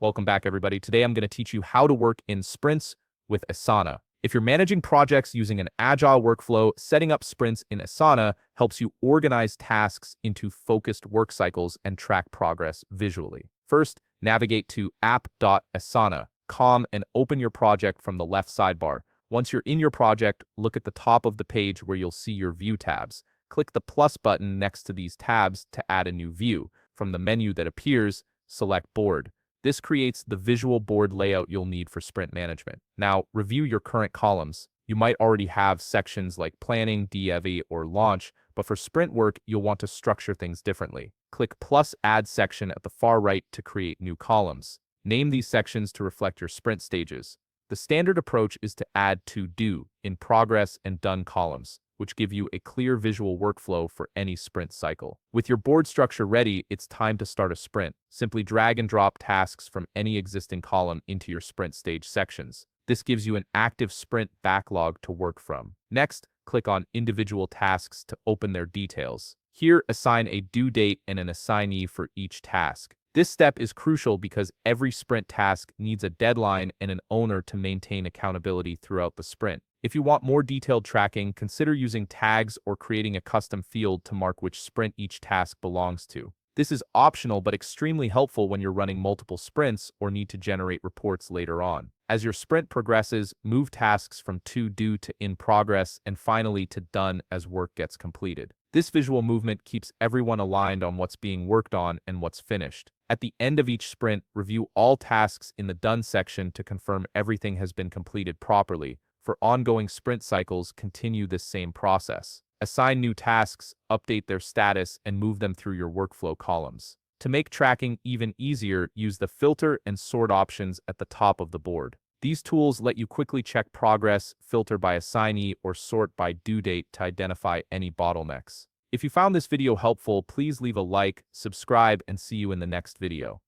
Welcome back, everybody. Today I'm going to teach you how to work in sprints with Asana. If you're managing projects using an agile workflow, setting up sprints in Asana helps you organize tasks into focused work cycles and track progress visually. First, navigate to app.asana.com and open your project from the left sidebar. Once you're in your project, look at the top of the page where you'll see your view tabs. Click the plus button next to these tabs to add a new view. From the menu that appears, select Board. This creates the visual board layout you'll need for sprint management. Now, review your current columns. You might already have sections like planning, dev, or launch, but for sprint work, you'll want to structure things differently. Click plus add section at the far right to create new columns. Name these sections to reflect your sprint stages. The standard approach is to add to do, in progress, and done columns, which give you a clear visual workflow for any sprint cycle. With your board structure ready, it's time to start a sprint. Simply drag and drop tasks from any existing column into your sprint stage sections. This gives you an active sprint backlog to work from. Next, click on individual tasks to open their details. Here, assign a due date and an assignee for each task. This step is crucial because every sprint task needs a deadline and an owner to maintain accountability throughout the sprint. If you want more detailed tracking, consider using tags or creating a custom field to mark which sprint each task belongs to. This is optional but extremely helpful when you're running multiple sprints or need to generate reports later on. As your sprint progresses, move tasks from to do to in progress and finally to done as work gets completed. This visual movement keeps everyone aligned on what's being worked on and what's finished. At the end of each sprint, review all tasks in the done section to confirm everything has been completed properly. For ongoing sprint cycles, continue this same process. Assign new tasks, update their status, and move them through your workflow columns. To make tracking even easier, use the filter and sort options at the top of the board. These tools let you quickly check progress, filter by assignee, or sort by due date to identify any bottlenecks. If you found this video helpful, please leave a like, subscribe, and see you in the next video.